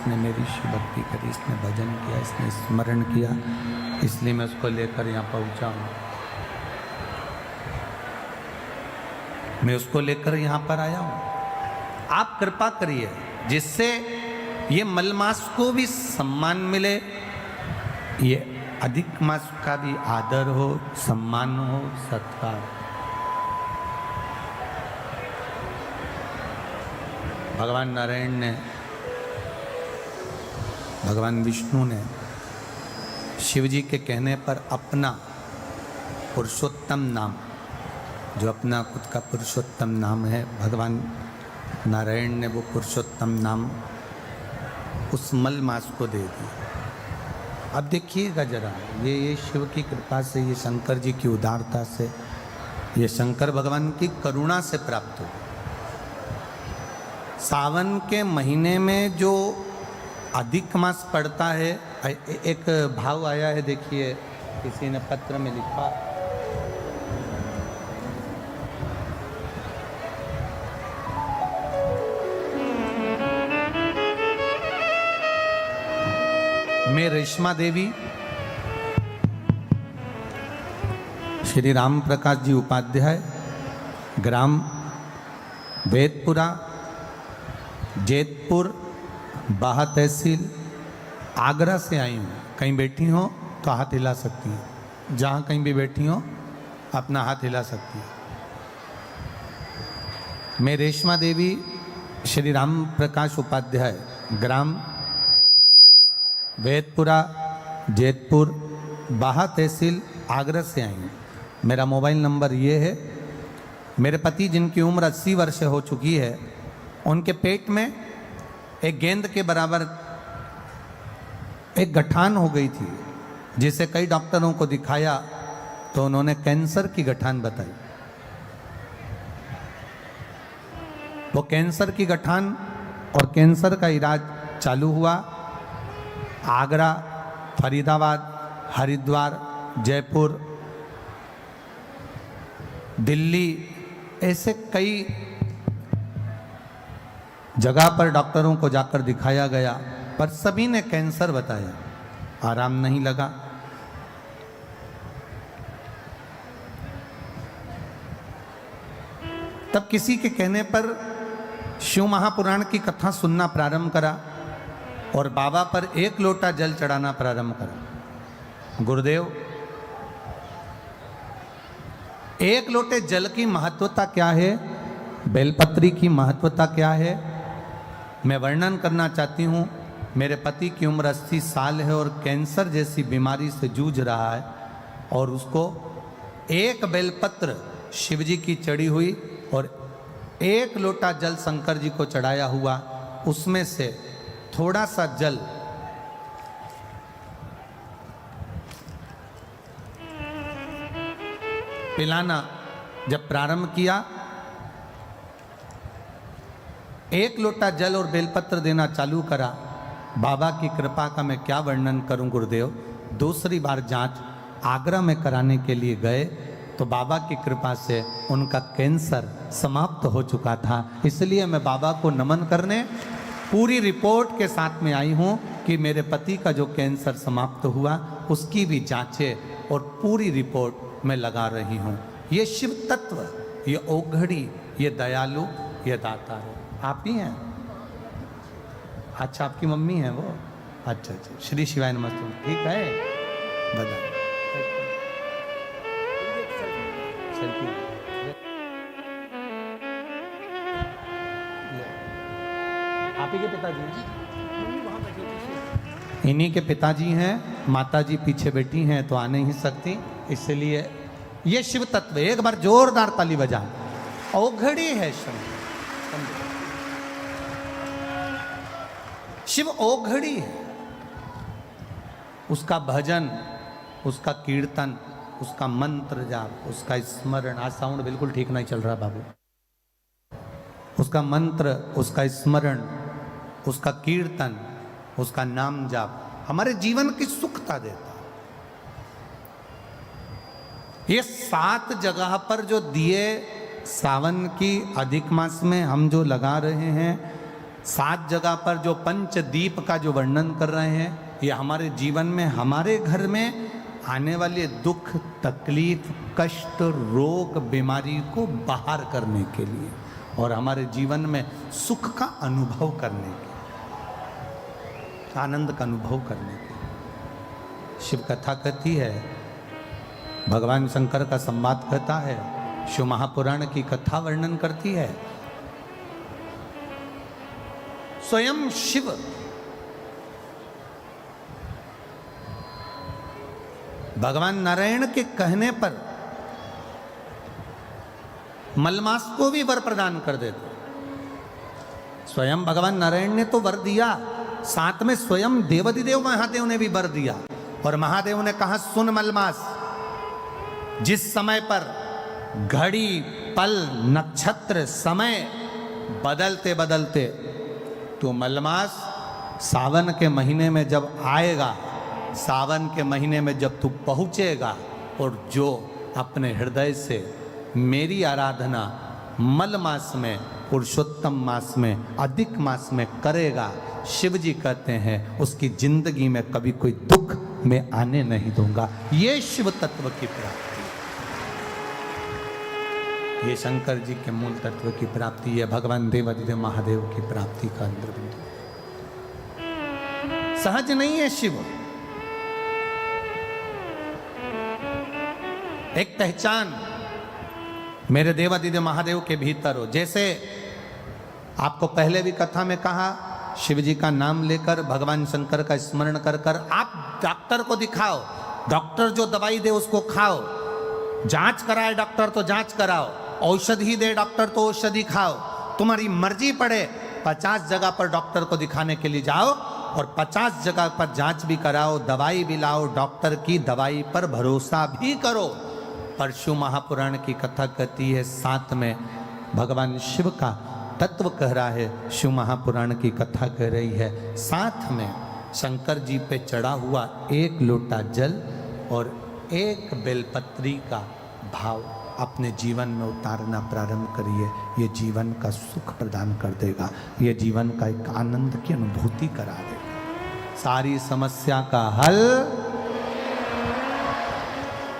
इसने मेरी शिव भक्ति करी, इसने भजन किया, इसने स्मरण किया, इसलिए मैं उसको लेकर यहाँ पहुँचा हूँ। मैं उसको लेकर यहाँ पर आया हूँ। आप कृपा करिए जिससे ये मलमास को भी सम्मान मिले, ये अधिक मास का भी आदर हो, सम्मान हो, सत्कार। भगवान नारायण ने, भगवान विष्णु ने शिव जी के कहने पर अपना पुरुषोत्तम नाम, जो अपना खुद का पुरुषोत्तम नाम है, भगवान नारायण ने वो पुरुषोत्तम नाम उस मलमास को दे दिया। अब देखिएगा जरा, ये शिव की कृपा से, ये शंकर जी की उदारता से, ये शंकर भगवान की करुणा से प्राप्त हो। सावन के महीने में जो अधिक मास पड़ता है, एक भाव आया है, देखिए किसी ने पत्र में लिखा, मैं रेशमा देवी श्री राम प्रकाश जी उपाध्याय, ग्राम वेदपुरा, जैतपुर, बाहा तहसील, आगरा से आई हूँ। कहीं बैठी हो तो हाथ हिला सकती हैं, जहाँ कहीं भी बैठी हो अपना हाथ हिला सकती हैं। मैं रेशमा देवी श्री राम प्रकाश उपाध्याय, ग्राम वेदपुरा, जैतपुर, बाहा तहसील, आगरा से आई हूँ। मेरा मोबाइल नंबर ये है। मेरे पति जिनकी उम्र 80 वर्ष हो चुकी है, उनके पेट में एक गेंद के बराबर एक गठान हो गई थी, जिसे कई डॉक्टरों को दिखाया तो उन्होंने कैंसर की गठान बताई। वो कैंसर की गठान और कैंसर का इलाज चालू हुआ। आगरा, फरीदाबाद, हरिद्वार, जयपुर, दिल्ली, ऐसे कई जगह पर डॉक्टरों को जाकर दिखाया गया, पर सभी ने कैंसर बताया। आराम नहीं लगा। तब किसी के कहने पर शिव महापुराण की कथा सुनना प्रारंभ करा और बाबा पर 1 लोटा जल चढ़ाना प्रारंभ करा। गुरुदेव, 1 लोटे जल की महत्वता क्या है, बेलपत्री की महत्वता क्या है, मैं वर्णन करना चाहती हूँ। मेरे पति की उम्र 80 साल है और कैंसर जैसी बीमारी से जूझ रहा है, और उसको 1 बेलपत्र शिव जी की चढ़ी हुई और 1 लोटा जल शंकर जी को चढ़ाया हुआ, उसमें से थोड़ा सा जल पिलाना जब प्रारंभ किया, 1 लोटा जल और बेलपत्र देना चालू करा। बाबा की कृपा का मैं क्या वर्णन करूं गुरुदेव। दूसरी बार जांच आगरा में कराने के लिए गए तो बाबा की कृपा से उनका कैंसर समाप्त हो चुका था। इसलिए मैं बाबा को नमन करने पूरी रिपोर्ट के साथ में आई हूं कि मेरे पति का जो कैंसर समाप्त हुआ उसकी भी जांचें और पूरी रिपोर्ट मैं लगा रही हूं। ये शिव तत्व, ये औघड़ी, ये दयालु, ये दाता है। आप ही हैं? अच्छा, आपकी मम्मी है वो? अच्छा अच्छा, श्री शिवाय नमस्ते। ठीक है, बधाई। आप ही के पिताजी हैं? इन्हीं के पिताजी हैं। माताजी पीछे बैठी हैं तो आ नहीं सकती, इसलिए ये शिव तत्व। एक बार जोरदार ताली बजा। औघड़ी है शिव, औघड़ी है। उसका भजन, उसका कीर्तन, उसका मंत्र जाप, उसका स्मरण। आज साउंड बिल्कुल ठीक नहीं चल रहा बाबू। उसका मंत्र, उसका स्मरण, उसका कीर्तन, उसका नाम जाप हमारे जीवन की सुखता देता। ये 7 जगह पर जो दिए सावन की अधिक मास में हम जो लगा रहे हैं, 7 जगह पर जो पंचदीप का जो वर्णन कर रहे हैं, ये हमारे जीवन में, हमारे घर में आने वाले दुख, तकलीफ, कष्ट, रोग, बीमारी को बाहर करने के लिए और हमारे जीवन में सुख का अनुभव करने के, आनंद का अनुभव करने के लिए। शिव कथा कहती है, भगवान शंकर का संवाद कहता है, शिव महापुराण की कथा वर्णन करती है। स्वयं शिव भगवान नारायण के कहने पर मलमास को भी वर प्रदान कर देते। स्वयं भगवान नारायण ने तो वर दिया, साथ में स्वयं देवाधिदेव महादेव ने भी वर दिया। और महादेव ने कहा, सुन मलमास, जिस समय पर घड़ी, पल, नक्षत्र, समय बदलते बदलते तो मलमास सावन के महीने में जब आएगा, सावन के महीने में जब तू पहुँचेगा और जो अपने हृदय से मेरी आराधना मल मास में, पुरुषोत्तम मास में, अधिक मास में करेगा, शिव जी कहते हैं उसकी जिंदगी में कभी कोई दुख मैं आने नहीं दूंगा। ये शिव तत्व की प्राप्ति, ये शंकर जी के मूल तत्व की प्राप्ति, ये भगवान देवाधिदेव महादेव की प्राप्ति का अंदर बिंदु। सहज नहीं है शिव, एक पहचान मेरे देवाधिदेव महादेव के भीतर हो। जैसे आपको पहले भी कथा में कहा, शिव जी का नाम लेकर, भगवान शंकर का स्मरण कर कर आप डॉक्टर को दिखाओ, डॉक्टर जो दवाई दे उसको खाओ, जांच कराए डॉक्टर तो जांच कराओ, औषधि दे डॉक्टर तो औषधि खाओ, तुम्हारी मर्जी पड़े 50 जगह पर डॉक्टर को दिखाने के लिए जाओ और 50 जगह पर जांच भी कराओ, दवाई भी लाओ, डॉक्टर की दवाई पर भरोसा भी करो। पर शिव महापुराण की कथा कहती है, साथ में भगवान शिव का तत्व कह रहा है, शिव महापुराण की कथा कह रही है, साथ में शंकर जी पे चढ़ा हुआ 1 लोटा जल और 1 बेलपत्री का भाव अपने जीवन में उतारना प्रारंभ करिए। ये जीवन का सुख प्रदान कर देगा, ये जीवन का एक आनंद की अनुभूति करा देगा, सारी समस्या का हल।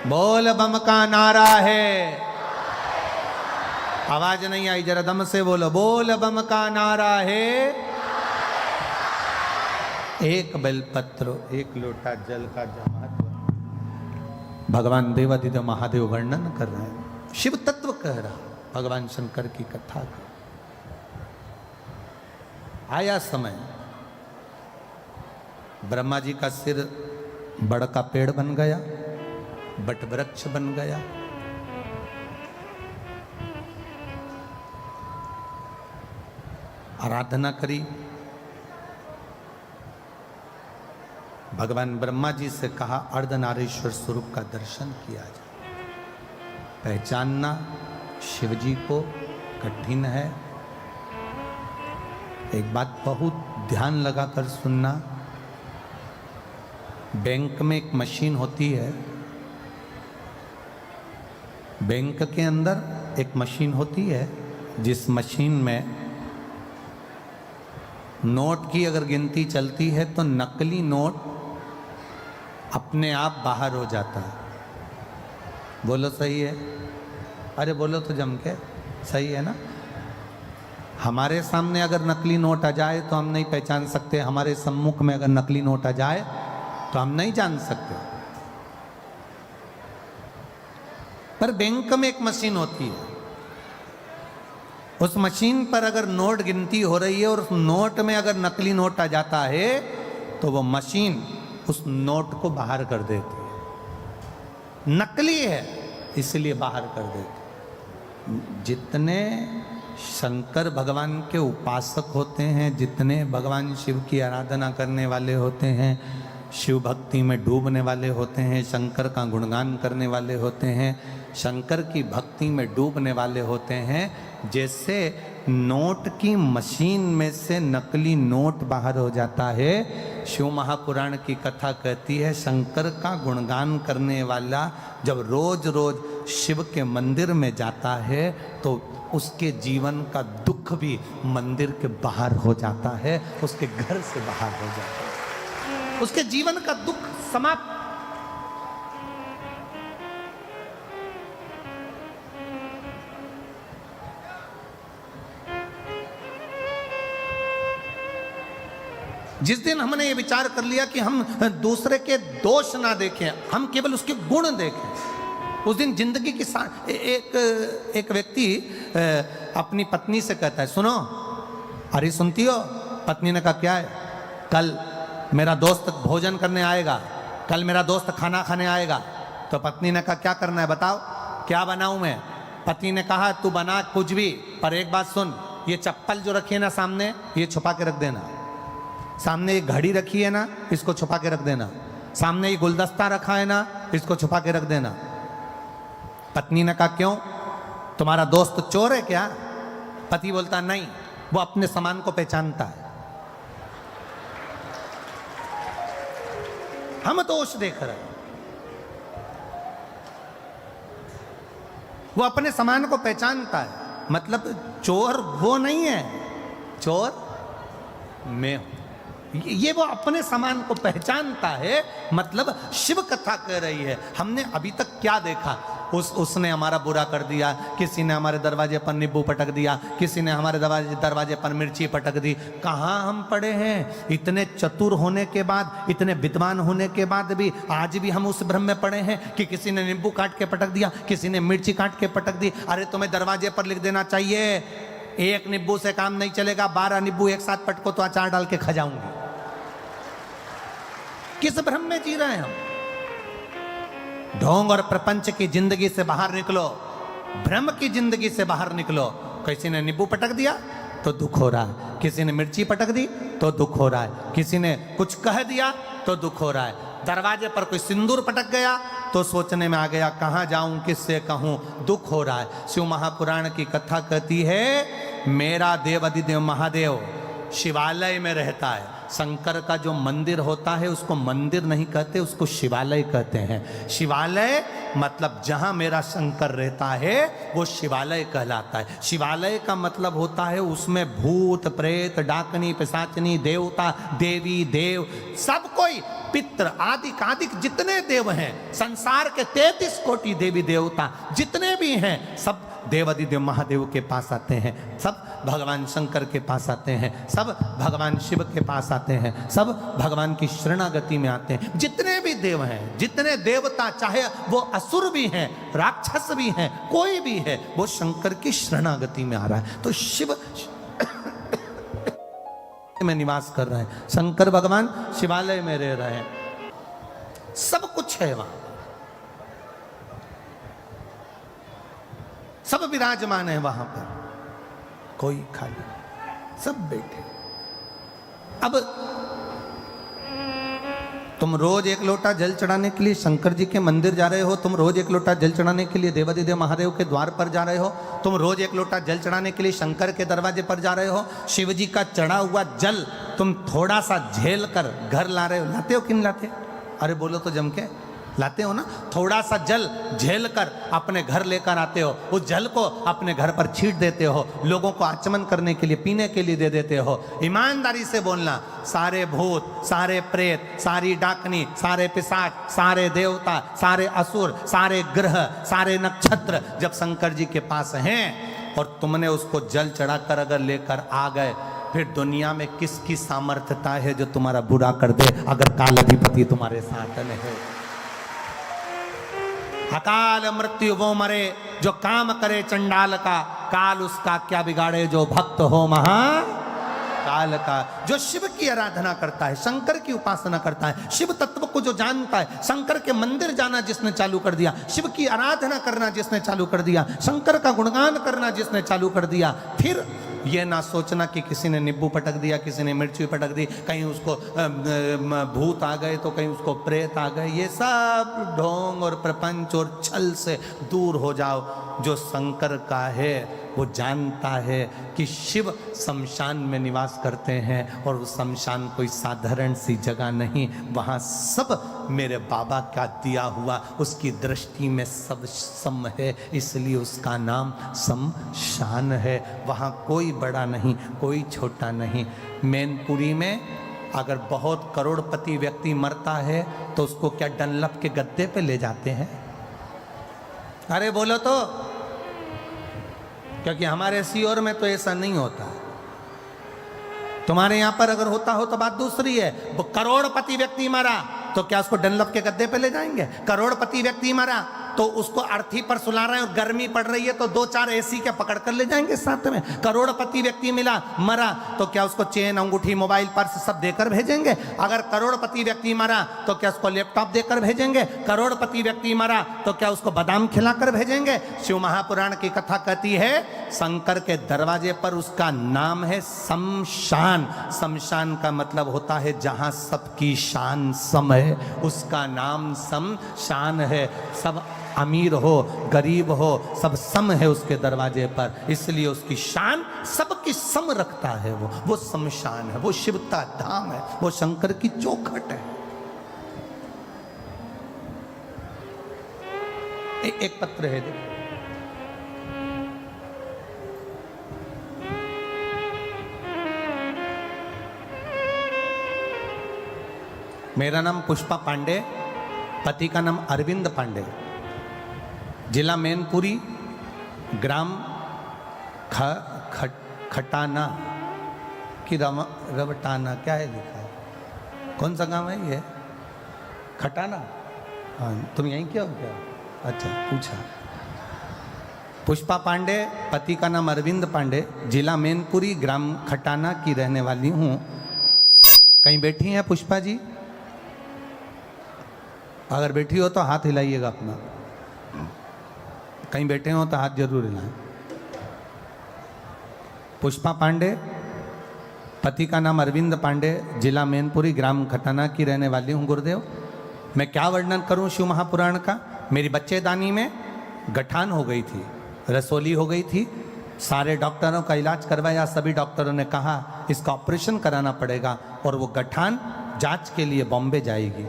बोल बम का नारा है, आवाज नहीं आई, जरा दम से बोलो, बोल बम का नारा है। 1 बेलपत्र, 1 लोटा जल का महत्व भगवान देवाधिदेव महादेव वर्णन कर रहे हैं, शिव तत्व कह रहा, भगवान शंकर की कथा का। आया समय, ब्रह्मा जी का सिर बड़ का पेड़ बन गया, बट वृक्ष बन गया। आराधना करी, भगवान ब्रह्मा जी से कहा, अर्धनारीश्वर स्वरूप का दर्शन किया जाए। पहचानना शिव जी को कठिन है। एक बात बहुत ध्यान लगाकर सुनना, बैंक में एक मशीन होती है, बैंक के अंदर एक मशीन होती है, जिस मशीन में नोट की अगर गिनती चलती है तो नकली नोट अपने आप बाहर हो जाता है। बोलो सही है? अरे बोलो तो जम के, सही है ना? हमारे सामने अगर नकली नोट आ जाए तो हम नहीं पहचान सकते, हमारे सम्मुख में अगर नकली नोट आ जाए तो हम नहीं जान सकते। पर बैंक में एक मशीन होती है, उस मशीन पर अगर नोट गिनती हो रही है और उस नोट में अगर नकली नोट आ जाता है तो वो मशीन उस नोट को बाहर कर देती है। नकली है इसलिए बाहर कर देती। जितने शंकर भगवान के उपासक होते हैं, जितने भगवान शिव की आराधना करने वाले होते हैं, शिव भक्ति में डूबने वाले होते हैं, शंकर का गुणगान करने वाले होते हैं, शंकर की भक्ति में डूबने वाले होते हैं, जैसे नोट की मशीन में से नकली नोट बाहर हो जाता है, शिव महापुराण की कथा कहती है शंकर का गुणगान करने वाला जब रोज रोज शिव के मंदिर में जाता है तो उसके जीवन का दुख भी मंदिर के बाहर हो जाता है, उसके घर से बाहर हो जाता है, उसके जीवन का दुख समाप्त। जिस दिन हमने ये विचार कर लिया कि हम दूसरे के दोष ना देखें, हम केवल उसके गुण देखें, उस दिन जिंदगी की एक व्यक्ति अपनी पत्नी से कहता है, सुनो, अरे सुनती हो? पत्नी ने कहा क्या है? कल मेरा दोस्त भोजन करने आएगा, कल मेरा दोस्त खाना खाने आएगा। तो पत्नी ने कहा क्या करना है बताओ, क्या बनाऊं मैं? पति ने कहा तू बना कुछ भी, पर एक बात सुन, ये चप्पल जो रखी है ना सामने, ये छुपा के रख देना। सामने ये घड़ी रखी है ना, इसको छुपा के रख देना। सामने ये गुलदस्ता रखा है ना, इसको छुपा के रख देना। पत्नी ने कहा क्यों, तुम्हारा दोस्त चोर है क्या? पति बोलता नहीं, वो अपने सामान को पहचानता है। हम दोष देख रहे हैं, वो अपने सामान को पहचानता है। मतलब चोर वो नहीं है, चोर मैं हूं। ये वो अपने सामान को पहचानता है। मतलब शिव कथा कह रही है, हमने अभी तक क्या देखा? उसने हमारा बुरा कर दिया, किसी ने हमारे दरवाजे पर नींबू पटक दिया, किसी ने हमारे दरवाजे पर मिर्ची पटक दी। कहाँ हम पड़े हैं? इतने चतुर होने के बाद, इतने विद्वान होने के बाद भी आज भी हम उस भ्रम में पड़े हैं कि किसी ने नींबू काट के पटक दिया, किसी ने मिर्ची काट के पटक दी। अरे तुम्हें दरवाजे पर लिख देना चाहिए, एक नींबू से काम नहीं चलेगा, 12 नींबू एक साथ पटको तो अचार डाल के खा जाऊंगी। किस भ्रम में जी रहे हैं हम? ढोंग और प्रपंच की जिंदगी से बाहर निकलो, भ्रम की जिंदगी से बाहर निकलो। किसी ने नींबू पटक दिया तो दुख हो रहा है, किसी ने मिर्ची पटक दी तो दुख हो रहा है, किसी ने कुछ कह दिया तो दुख हो रहा है, दरवाजे पर कोई सिंदूर पटक गया तो सोचने में आ गया कहां जाऊं, किससे कहूं, दुख हो रहा है। शिव महापुराण की कथा कहती है, मेरा देव अधिदेव महादेव शिवालय में रहता है। शंकर का जो मंदिर होता है उसको मंदिर नहीं कहते, उसको शिवालय कहते हैं। शिवालय मतलब जहां मेरा शंकर रहता है वो शिवालय कहलाता है। शिवालय का मतलब होता है उसमें भूत प्रेत डाकनी पिशाचनी देवता देवी देव सब कोई, पित्र आदि कादिक जितने देव हैं, संसार के 33 कोटि देवी देवता जितने भी हैं, सब देवाधिदेव महादेव के पास आते हैं, सब भगवान शंकर के पास आते हैं, सब भगवान शिव के पास आते हैं, सब भगवान की शरणागति में आते हैं। जितने भी देव हैं, जितने देवता, चाहे वो असुर भी हैं, राक्षस भी हैं, कोई भी है, वो शंकर की शरणागति में आ रहा है। तो शिव में निवास कर रहे हैं, शंकर भगवान शिवालय में रह रहे हैं, सब कुछ है वहां, सब विराजमान है वहां पर, कोई खाली, सब बैठे। अब तुम रोज एक लोटा जल चढ़ाने के लिए शंकर जी के मंदिर जा रहे हो, तुम रोज एक लोटा जल चढ़ाने के लिए देवाधिदेव महादेव के द्वार पर जा रहे हो, तुम रोज एक लोटा जल चढ़ाने के लिए शंकर के दरवाजे पर जा रहे हो। शिव जी का चढ़ा हुआ जल तुम थोड़ा सा झेल कर घर ला रहे हो, लाते हो कि नहीं लाते? अरे बोलो तो जम के, लाते हो ना? थोड़ा सा जल झेल कर अपने घर लेकर आते हो, उस जल को अपने घर पर छीट देते हो, लोगों को आचमन करने के लिए, पीने के लिए दे देते हो। ईमानदारी से बोलना, सारे भूत, सारे प्रेत, सारी डाकनी, सारे पिशाच, सारे देवता, सारे असुर, सारे ग्रह, सारे नक्षत्र जब शंकर जी के पास हैं और तुमने उसको जल चढ़ाकर अगर लेकर आ गए, फिर दुनिया में किसकी सामर्थ्यता है जो तुम्हारा बुरा कर दे, अगर काल अधिपति तुम्हारे साथ है। अकाल मृत्यु वो मरे जो काम करे चंडाल का, काल उसका क्या बिगाड़े जो भक्त हो महा काल का। जो शिव की आराधना करता है, शंकर की उपासना करता है, शिव तत्व को जो जानता है, शंकर के मंदिर जाना जिसने चालू कर दिया, शिव की आराधना करना जिसने चालू कर दिया, शंकर का गुणगान करना जिसने चालू कर दिया, फिर ये ना सोचना कि किसी ने नींबू पटक दिया, किसी ने मिर्ची पटक दी, कहीं उसको भूत आ गए तो कहीं उसको प्रेत आ गए। ये सब ढोंग और प्रपंच और छल से दूर हो जाओ। जो शंकर का है वो जानता है कि शिव शमशान में निवास करते हैं और वो शमशान कोई साधारण सी जगह नहीं, वहाँ सब मेरे बाबा का दिया हुआ, उसकी दृष्टि में सब सम है, इसलिए उसका नाम शमशान है। वहाँ कोई बड़ा नहीं, कोई छोटा नहीं। मैनपुरी में अगर बहुत करोड़पति व्यक्ति मरता है तो उसको क्या डनलप के गद्दे पे ले जाते हैं? अरे बोलो तो, क्योंकि हमारे सीओर में तो ऐसा नहीं होता। तुम्हारे यहां पर अगर होता हो तो बात दूसरी है। वो करोड़पति व्यक्ति मरा तो क्या उसको डनलप के गद्दे पे ले जाएंगे? करोड़पति व्यक्ति मरा तो उसको अर्थी पर सुला रहे हैं और गर्मी पड़ रही है तो 2-4 एसी के पकड़ कर ले जाएंगे साथ में। करोड़पति व्यक्ति मरा तो क्या उसको चेन, अंगूठी, मोबाइल, पर्स सब देकर भेजेंगे? अगर करोड़पति व्यक्ति मरा तो क्या उसको लैपटॉप देकर भेजेंगे? करोड़पति व्यक्ति मरा तो क्या उसको बादाम खिलाकर भेजेंगे? शिव महापुराण की कथा कहती है शंकर के दरवाजे पर उसका नाम है शमशान। शमशान का मतलब होता है जहां सबकी शान सम है, उसका नाम शमशान है। सब अमीर हो, गरीब हो, सब सम है उसके दरवाजे पर, इसलिए उसकी शान सबकी सम रखता है। वो शमशान है, वो शिव का धाम है, वो शंकर की चौखट है। एक पत्र है देखो, मेरा नाम पुष्पा पांडे, पति का नाम अरविंद पांडे, जिला मैनपुरी, ग्राम खटाना की रवटाना, क्या है लिखा है? कौन सा गांव है ये? खटाना? हाँ, तुम यहीं क्या हो क्या? अच्छा, पूछा। पुष्पा पांडे, पति का नाम अरविंद पांडे, जिला मैनपुरी, ग्राम खटाना की रहने वाली हूँ। कहीं बैठी हैं पुष्पा जी? अगर बैठी हो तो हाथ हिलाइएगा अपना। कहीं बैठे हो तो हाथ जरूर हिलाएं। पुष्पा पांडे, पति का नाम अरविंद पांडे, जिला मैनपुरी, ग्राम खटाना की रहने वाली हूँ। गुरुदेव, मैं क्या वर्णन करूँ शिव महापुराण का। मेरी बच्चेदानी में गठान हो गई थी, रसोली हो गई थी। सारे डॉक्टरों का इलाज करवाया, सभी डॉक्टरों ने कहा इसका ऑपरेशन कराना पड़ेगा और वो गठान जांच के लिए बॉम्बे जाएगी।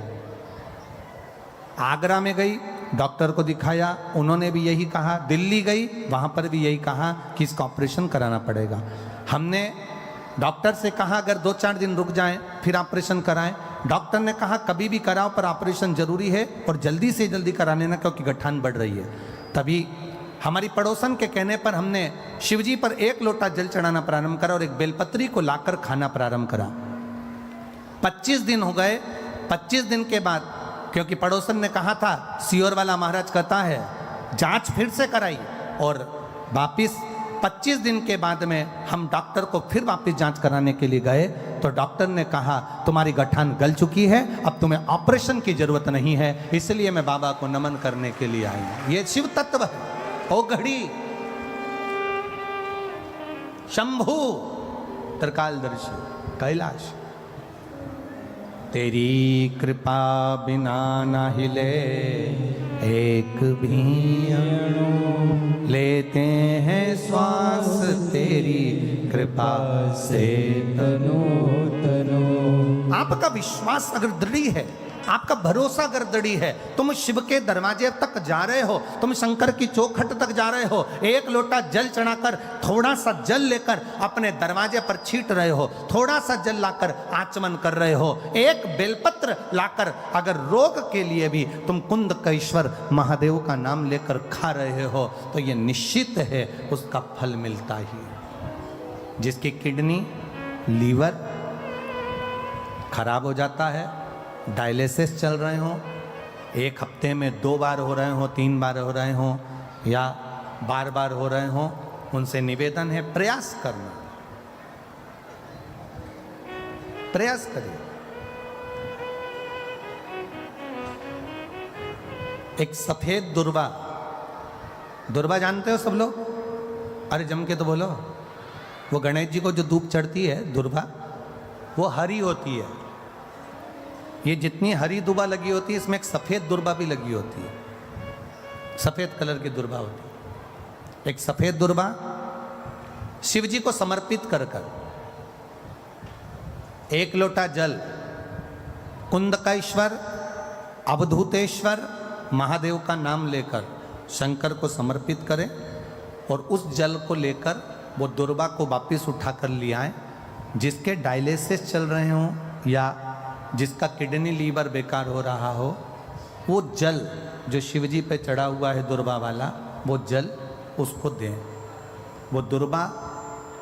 आगरा में गई, डॉक्टर को दिखाया, उन्होंने भी यही कहा। दिल्ली गई, वहाँ पर भी यही कहा कि इसका ऑपरेशन कराना पड़ेगा। हमने डॉक्टर से कहा अगर 2-4 दिन रुक जाएं फिर ऑपरेशन कराएं। डॉक्टर ने कहा कभी भी कराओ पर ऑपरेशन जरूरी है और जल्दी से जल्दी करा लेना क्योंकि गठान बढ़ रही है। तभी हमारी पड़ोसन के कहने पर हमने शिवजी पर 1 लोटा जल चढ़ाना प्रारंभ करा और एक बेलपत्री को लाकर खाना प्रारंभ करा। 25 दिन हो गए। 25 दिन के बाद, क्योंकि पड़ोसन ने कहा था, सीओर वाला महाराज कहता है जांच फिर से कराई, और वापिस 25 दिन के बाद में हम डॉक्टर को फिर वापस जांच कराने के लिए गए तो डॉक्टर ने कहा तुम्हारी गठान गल चुकी है, अब तुम्हें ऑपरेशन की जरूरत नहीं है, इसलिए मैं बाबा को नमन करने के लिए आई हूं। ये शिव तत्व है। ओ घड़ी शंभु त्रिकालदर्शी कैलाश, तेरी कृपा बिना ना हिले एक भी अणु, लेते हैं श्वास तेरी कृपा से तनो तनो। आपका विश्वास अगर दृढ़ है, आपका भरोसा अगर दृढ़ है, तुम शिव के दरवाजे तक जा रहे हो, तुम शंकर की चौखट तक जा रहे हो, 1 लोटा जल चढ़ाकर, थोड़ा सा जल लेकर अपने दरवाजे पर छींट रहे हो, थोड़ा सा जल लाकर आचमन कर रहे हो, 1 बेलपत्र लाकर अगर रोग के लिए भी तुम कुंदकेश्वर महादेव का नाम लेकर खा रहे हो तो ये निश्चित है उसका फल मिलता ही। जिसकी किडनी, लीवर खराब हो जाता है, डायलिसिस चल रहे हो, 1 हफ्ते में 2 बार हो रहे हो, 3 बार हो रहे हो या बार बार हो रहे हो, उनसे निवेदन है प्रयास करना, प्रयास करिए। एक सफेद दुर्वा, दुर्वा जानते हो सब लोग? अरे जम के तो बोलो। वो गणेश जी को जो धूप चढ़ती है दुर्वा, वो हरी होती है। ये जितनी हरी दुर्वा लगी होती है इसमें एक सफेद दुर्वा भी लगी होती है, सफेद कलर की दुर्वा होती है। एक सफेद दुर्वा शिव जी को समर्पित कर कर, एक लोटा जल कुंदकेश्वर अवधूतेश्वर महादेव का नाम लेकर शंकर को समर्पित करें और उस जल को लेकर वो दुर्वा को वापस उठाकर ले आए। जिसके डायलिसिस चल रहे हों या जिसका किडनी लीवर बेकार हो रहा हो, वो जल जो शिवजी पे चढ़ा हुआ है दुर्वा वाला, वो जल उसको दें। वो दुर्वा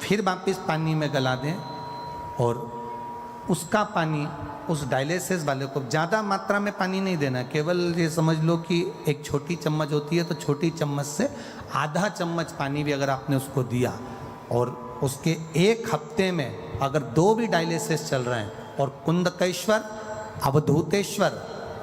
फिर वापस पानी में गला दें और उसका पानी उस डायलिसिस वाले को, ज़्यादा मात्रा में पानी नहीं देना, केवल ये समझ लो कि एक छोटी चम्मच होती है तो छोटी चम्मच से आधा चम्मच पानी भी अगर आपने उसको दिया और उसके एक हफ्ते में अगर 2 भी डायलिसिस चल रहे हैं और कुंदकेश्वर अवधूतेश्वर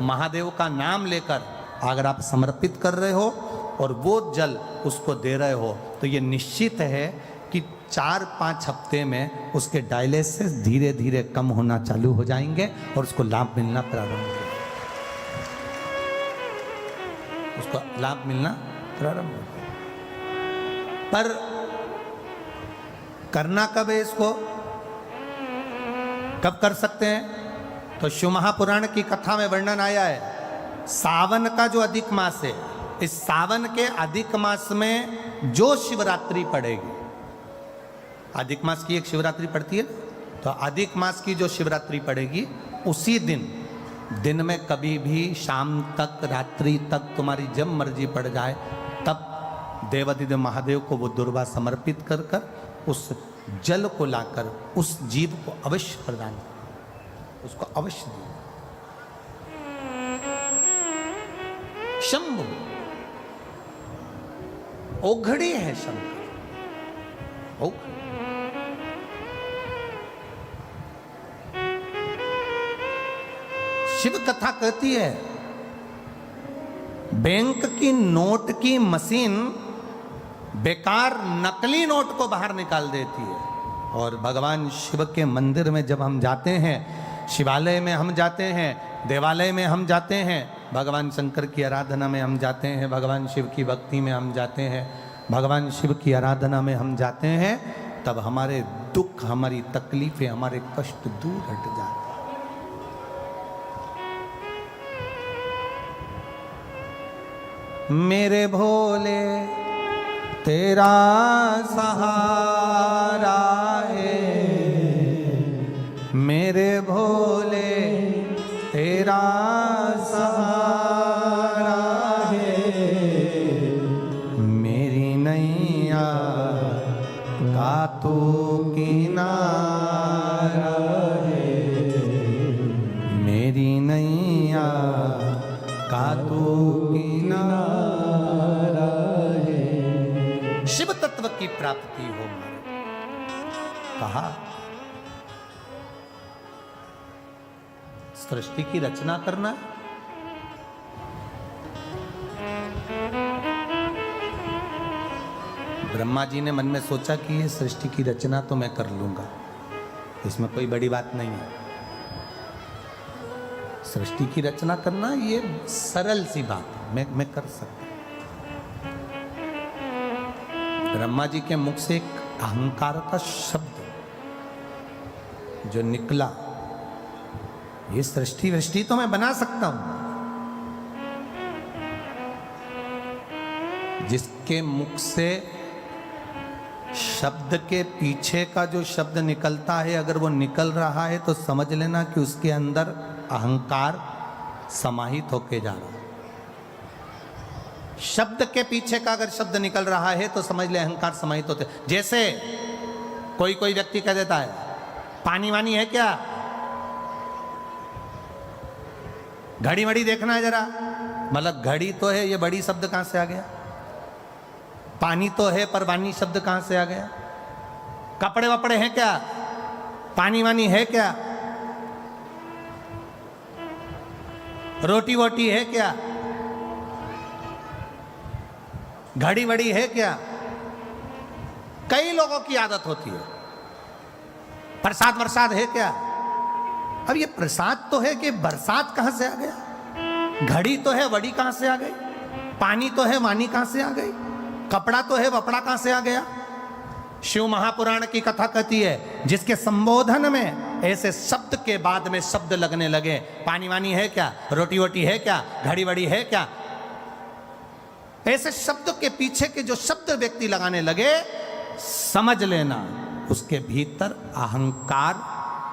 महादेव का नाम लेकर अगर आप समर्पित कर रहे हो और वो जल उसको दे रहे हो, तो ये निश्चित है कि 4-5 हफ्ते में उसके डायलिसिस धीरे धीरे कम होना चालू हो जाएंगे और उसको लाभ मिलना प्रारंभ हो जाएगा। उसको लाभ मिलना प्रारंभ हो जाएगा। पर करना कब है इसको, कब कर सकते हैं? तो शिव महापुराण की कथा में वर्णन आया है, सावन का जो अधिक मास है, इस सावन के अधिक मास में जो शिवरात्रि पड़ेगी, अधिक मास की एक शिवरात्रि पड़ती है, तो अधिक मास की जो शिवरात्रि पड़ेगी उसी दिन में कभी भी शाम तक रात्रि तक तुम्हारी जब मर्जी पड़ जाए, तब देवाधिदेव महादेव को वो दुर्वा समर्पित कर कर उस जल को लाकर उस जीव को अवश्य प्रदान, उसको अवश्य दे। शंभु ओघड़ी है शंकर, ओघड़ी। शिव कथा कहती है बैंक की नोट की मशीन बेकार नकली नोट को बाहर निकाल देती है, और भगवान शिव के मंदिर में जब हम जाते हैं, शिवालय में हम जाते हैं, देवालय में हम जाते हैं, भगवान शंकर की आराधना में हम जाते हैं, भगवान शिव की भक्ति में हम जाते हैं, भगवान शिव की आराधना में हम जाते हैं, तब हमारे दुख, हमारी तकलीफें, हमारे कष्ट दूर हट जाते हैं। मेरे भोले तेरा सहारा है, मेरे भोले तेरा सहारा है, मेरी नैया का तू किनारा है, मेरी नैया का तू किनारा है। शिव तत्व की प्राप्ति हो। कहा सृष्टि की रचना करना, ब्रह्मा जी ने मन में सोचा कि ये सृष्टि की रचना तो मैं कर लूंगा, इसमें कोई बड़ी बात नहीं है। सृष्टि की रचना करना ये सरल सी बात है, मैं कर सकता। ब्रह्मा जी के मुख से एक अहंकार का शब्द जो निकला, ये सृष्टि वृष्टि तो मैं बना सकता हूं। जिसके मुख से शब्द के पीछे का जो शब्द निकलता है, अगर वो निकल रहा है तो समझ लेना कि उसके अंदर अहंकार समाहित होके जा रहा है। शब्द के पीछे का अगर शब्द निकल रहा है तो समझ ले अहंकार समाहित होते। जैसे कोई व्यक्ति कह देता है पानी वानी है क्या, घड़ी वड़ी देखना है जरा, मतलब घड़ी तो है, ये बड़ी शब्द कहां से आ गया? पानी तो है पर वानी शब्द कहां से आ गया? कपड़े वपड़े हैं क्या, पानी वानी है क्या? रोटी वोटी है क्या, घड़ी वड़ी है क्या? कई लोगों की आदत होती है। प्रसाद वरसाद है क्या? अब ये प्रसाद तो है कि बरसात कहां से आ गया? घड़ी तो है, वड़ी कहां से आ गई? पानी तो है, वानी कहां से आ गई? कपड़ा तो है, वपड़ा कहां से आ गया? शिव महापुराण की कथा कहती है, जिसके संबोधन में ऐसे शब्द के बाद में शब्द लगने लगे, पानी वानी है क्या, रोटी वोटी है क्या, घड़ी वड़ी है क्या, ऐसे शब्द के पीछे के जो शब्द व्यक्ति लगाने लगे, समझ लेना उसके भीतर अहंकार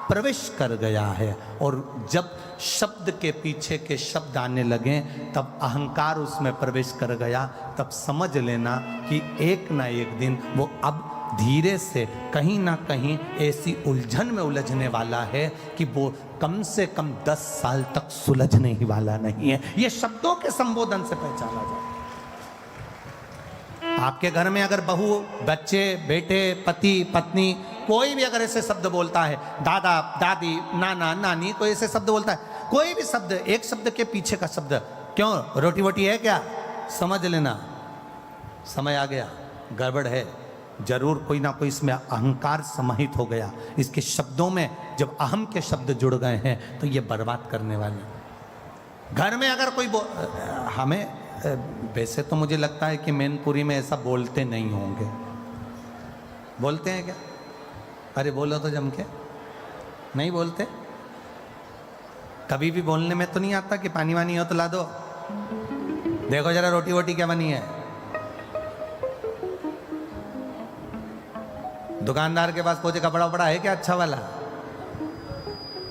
प्रवेश कर गया है। और जब शब्द के पीछे के शब्द आने लगे, तब अहंकार उसमें प्रवेश कर गया, तब समझ लेना कि एक ना एक दिन वो अब धीरे से कहीं ना कहीं ऐसी उलझन में उलझने वाला है कि वो कम से कम 10 साल तक सुलझने ही वाला नहीं है। ये शब्दों के संबोधन से पहचाना जाए। आपके घर में अगर बहू, बच्चे, बेटे, पति, पत्नी, कोई भी अगर ऐसे शब्द बोलता है, दादा, दादी, नाना, नानी, कोई ऐसे शब्द बोलता है, कोई भी शब्द, एक शब्द के पीछे का शब्द, क्यों रोटी वोटी है क्या, समझ लेना समय आ गया, गड़बड़ है, जरूर कोई ना कोई इसमें अहंकार समाहित हो गया। इसके शब्दों में जब अहम के शब्द जुड़ गए हैं तो ये बर्बाद करने वाले। घर में अगर कोई हमें वैसे तो मुझे लगता है कि मैनपुरी में ऐसा बोलते नहीं होंगे, बोलते हैं क्या? अरे बोलो तो जम के, नहीं बोलते? कभी भी बोलने में तो नहीं आता कि पानी वानी हो तो ला दो, देखो जरा रोटी वोटी क्या बनी है। दुकानदार के पास पूछे कपड़ा वपड़ा है क्या अच्छा वाला।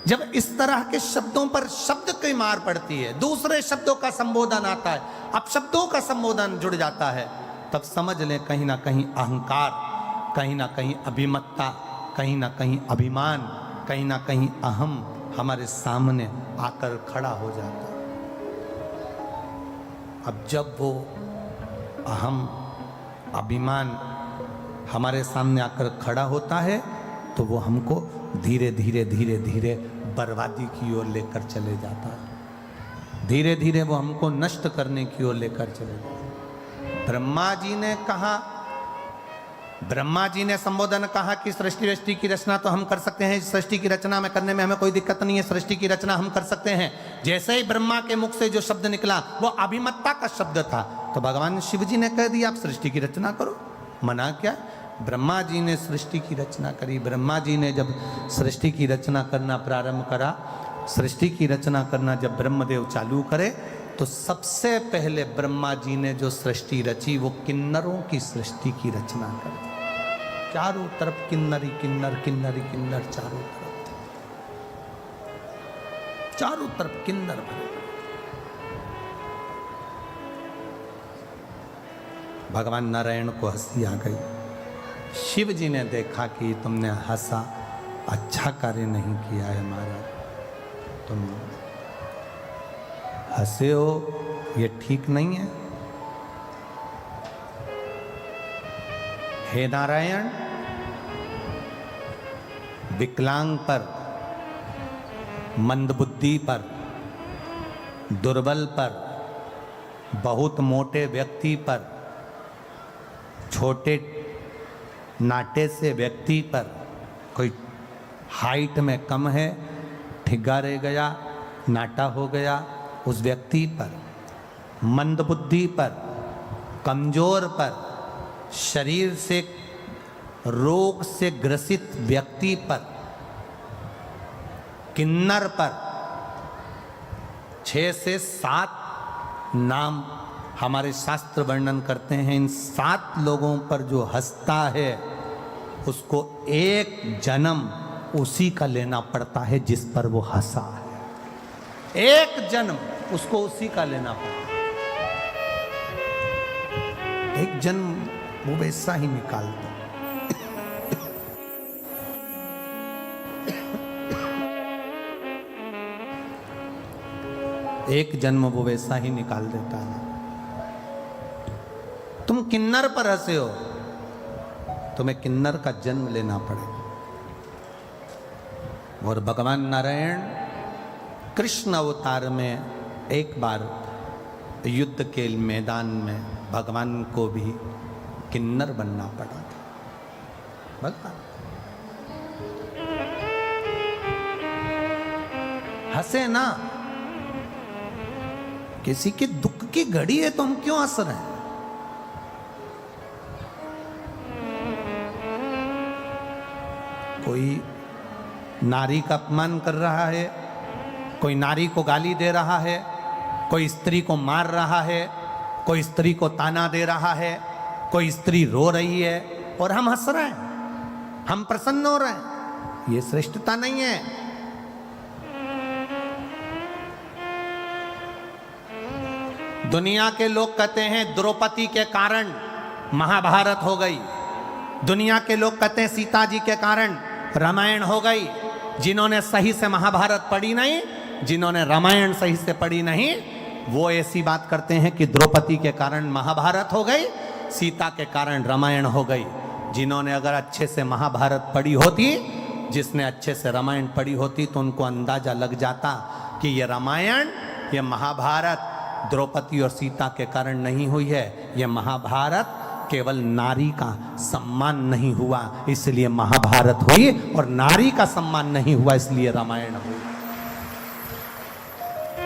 जब इस तरह के शब्दों पर शब्द की मार पड़ती है, दूसरे शब्दों का संबोधन आता है, अब शब्दों का संबोधन जुड़ जाता है, तब समझ लें कहीं ना कहीं अहंकार, कहीं ना कहीं अभिमत्ता, कहीं ना कहीं अभिमान, कहीं ना कहीं अहम हमारे सामने आकर खड़ा हो जाता है। अब जब वो अहम, अभिमान हमारे सामने आकर खड़ा होता है तो वो हमको धीरे धीरे धीरे धीरे बर्बादी की ओर लेकर चले जाता है, धीरे धीरे वो हमको नष्ट करने की ओर लेकर चले जाता है। ब्रह्मा जी ने कहा, ब्रह्मा जी ने संबोधन कहा कि सृष्टि की रचना तो हम कर सकते हैं, सृष्टि की रचना में करने में हमें कोई दिक्कत नहीं है, सृष्टि की रचना हम कर सकते हैं। जैसे ही ब्रह्मा के मुख से जो शब्द निकला वो अभिमत्ता का शब्द था, तो भगवान शिव जी ने कह दिया आप सृष्टि की रचना करो, मना क्या? ब्रह्मा जी ने सृष्टि की रचना करी। ब्रह्मा जी ने जब सृष्टि की रचना करना प्रारंभ करा, सृष्टि की रचना करना जब ब्रह्मदेव चालू करे, तो सबसे पहले ब्रह्मा जी ने जो सृष्टि रची वो किन्नरों की सृष्टि की रचना कर दी। चारों तरफ किन्नरी किन्नर, किन्नरी किन्नर, चारों तरफ, चारों तरफ किन्नर भरे। भगवान नारायण को हंसी आ गई। शिव जी ने देखा कि तुमने हंसा, अच्छा कार्य नहीं किया है महाराज, तुम हंसे हो, ये ठीक नहीं है। हे नारायण, विकलांग पर, मंदबुद्धि पर, दुर्बल पर, बहुत मोटे व्यक्ति पर, छोटे नाटे से व्यक्ति पर, कोई हाइट में कम है, ठिग्गा रह गया, नाटा हो गया, उस व्यक्ति पर, मंदबुद्धि पर, कमजोर पर, शरीर से रोग से ग्रसित व्यक्ति पर, किन्नर पर 6 से 7 नाम हमारे शास्त्र वर्णन करते हैं। इन 7 लोगों पर जो हंसता है उसको एक जन्म उसी का लेना पड़ता है जिस पर वो हंसा है। एक जन्म उसको उसी का लेना पड़ता है, एक जन्म वो वैसा ही निकालता। एक जन्म वो वैसा ही निकाल देता है। तुम किन्नर पर हंसे हो, तुम्हें किन्नर का जन्म लेना पड़ेगा। और भगवान नारायण कृष्ण अवतार में एक बार युद्ध के मैदान में भगवान को भी किन्नर बनना पड़ा था। भगवान हंसे ना, किसी के दुख की घड़ी है तो हम क्यों हंस रहे हैं? कोई नारी का अपमान कर रहा है, कोई नारी को गाली दे रहा है, कोई स्त्री को मार रहा है, कोई स्त्री को ताना दे रहा है, कोई स्त्री रो रही है और हम हंस रहे हैं, हम प्रसन्न हो रहे हैं। ये श्रेष्ठता नहीं है। दुनिया के लोग कहते हैं द्रौपदी के कारण महाभारत हो गई, दुनिया के लोग कहते हैं सीता जी के कारण रामायण हो गई। जिन्होंने सही से महाभारत पढ़ी नहीं, जिन्होंने रामायण सही से पढ़ी नहीं, वो ऐसी बात करते हैं कि द्रौपदी के कारण महाभारत हो गई, सीता के कारण रामायण हो गई। जिन्होंने अगर अच्छे से महाभारत पढ़ी होती, जिसने अच्छे से रामायण पढ़ी होती, तो उनको अंदाजा लग जाता कि ये रामायण, ये महाभारत द्रौपदी और सीता के कारण नहीं हुई है। ये महाभारत केवल नारी का सम्मान नहीं हुआ इसलिए महाभारत हुई, और नारी का सम्मान नहीं हुआ इसलिए रामायण हुई।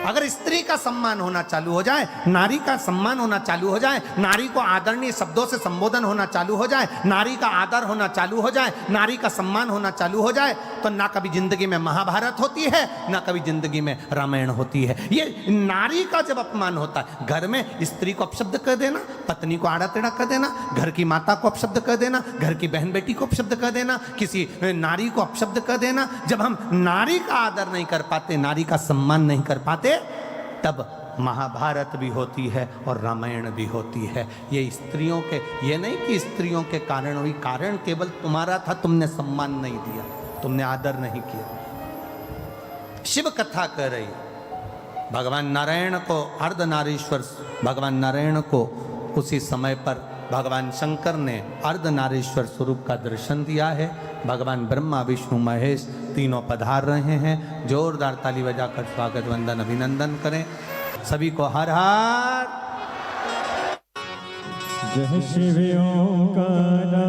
अगर स्त्री का सम्मान होना चालू हो जाए, नारी का सम्मान होना चालू हो जाए, नारी को आदरणीय शब्दों से संबोधन होना चालू हो जाए, नारी का आदर होना चालू हो जाए, नारी का सम्मान होना चालू हो जाए, तो ना कभी जिंदगी में महाभारत होती है, ना कभी जिंदगी में रामायण होती है। ये नारी का जब अपमान होता है, घर में स्त्री को अपशब्द कर देना, पत्नी को आड़ा टेढ़ा कर देना, घर की माता को अपशब्द कर देना, घर की बहन बेटी को अपशब्द कर देना, किसी नारी को अपशब्द कर देना, जब हम नारी का आदर नहीं कर पाते, नारी का सम्मान नहीं कर पाते, तब महाभारत भी होती है और रामायण भी होती है। ये स्त्रियों के, ये नहीं कि स्त्रियों के कारण हुई, कारण केवल तुम्हारा था, तुमने सम्मान नहीं दिया, तुमने आदर नहीं किया। शिव कथा कर रही, भगवान नारायण को अर्धनारीश्वर, भगवान नारायण को उसी समय पर भगवान शंकर ने अर्धनारीश्वर स्वरूप का दर्शन दिया है। भगवान ब्रह्मा विष्णु महेश तीनों पधार रहे हैं। जोरदार ताली बजाकर स्वागत वंदन अभिनंदन करें सभी को। हर हर जय शिव ओंकारा,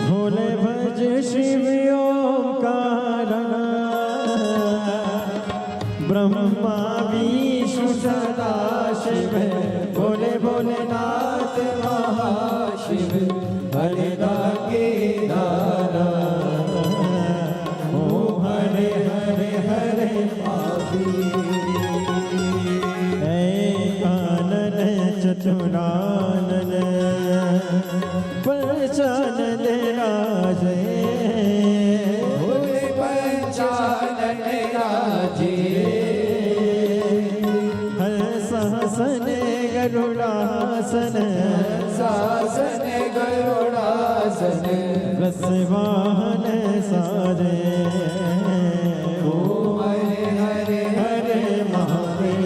भोले भज शिव ओंकारा, ब्रह्मा विष्णु सदा शिव, भोले भोलेनाथ महाशिव, हरे के दारा, ओम हरे हरे हरे कानन चतुरानन, पंचानन राजे, भोले पंचानन राजे, हंसासन गरुड़ासन, सासन गरुड़ासन, रसवाहन सारे, ओम हरे हरे हरे महादेव।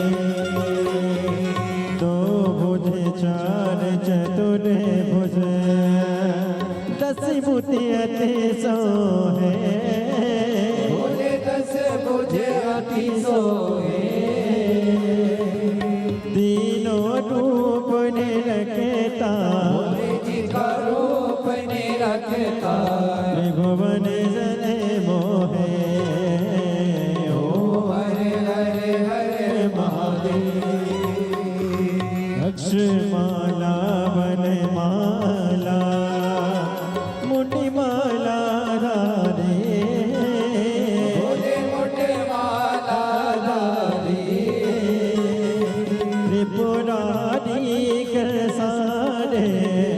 दो भुज चार चतुर भुज, दस भुज अति सोहे, भोले दस भुज अति सोहे, तीनों रूप निरखता, भोले जी का रूप निरखता, त्रिभुवन जने मोहे, ओम हरे हरे हरे महादेव। अक्षमाला वनमाला, मुनिमाला राधे, भोले मुनिमाला राधे, त्रिपुरारी सारे,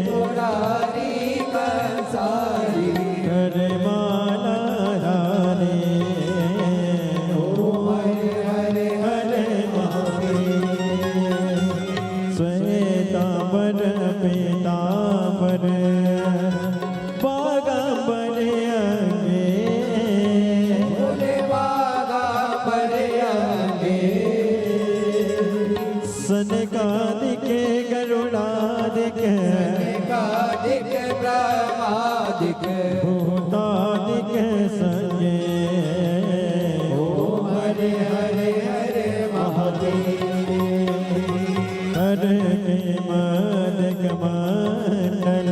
त्रिपुरारी सारी, करमाला राधे, ओम हरे हरे हरे महादेव। श्वेतांबर पीतांबर, बागांबर अंगे, भोले बागांबर अंगे, सनकादिके गरुड़ादिके, सनकादिके ब्रह्मादिके, भूतादिके संगे, ओम हरे हरे हरे महादेव। हर के मद कमंडल,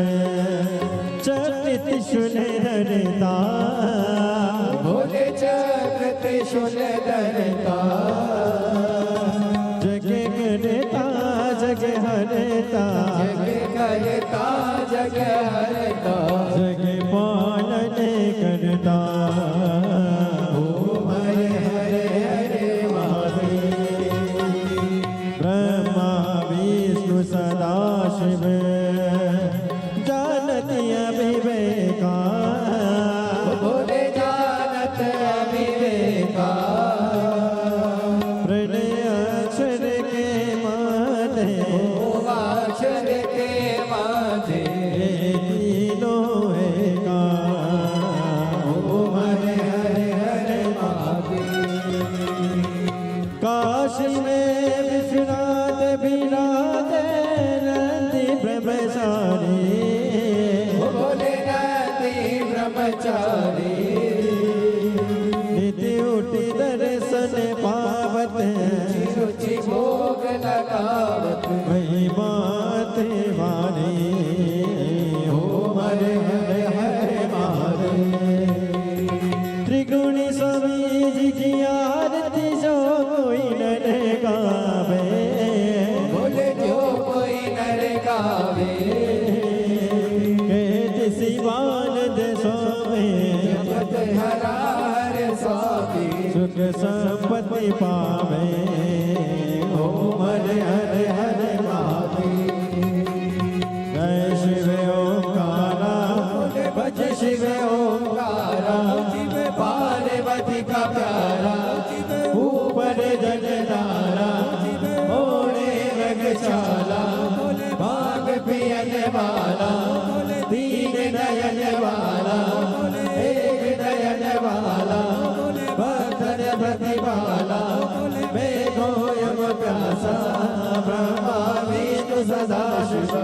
चक्र त्रिशूल धरता, भोले चक्र त्रिशूल धरता, जग करता जग हरता, जग करता जग हरता, जग पालन काशी में विश्वनाथ विराजे नंदी ब्रह्मचारी बोले नंदी ब्रह्मचारी नित्य उठी दर्शन पावत रुचि भोग लगावत महिमात वाणी हो हरे हरे हरे महादेव त्रिगुणी स्वामी जी की आरती जो कोई नर गावे बोले जो कोई नर गावे कहते शिवानंद स्वामी जगत हरा हरे स्वामी सुख संपत्ति पावे ओम हरे हरे हरे महादेव जय शिव ओंकारा भज शिव ओंकारा पार्वती का प्यारा ऊपर जलधारा ओढ़े रंगशाला भाग पियन वाला दीन नयन वाला एक नयन वाला भक्तन प्रतिपाला मैं गोयम प्यासा ब्रह्मा विष्णु सदा शिव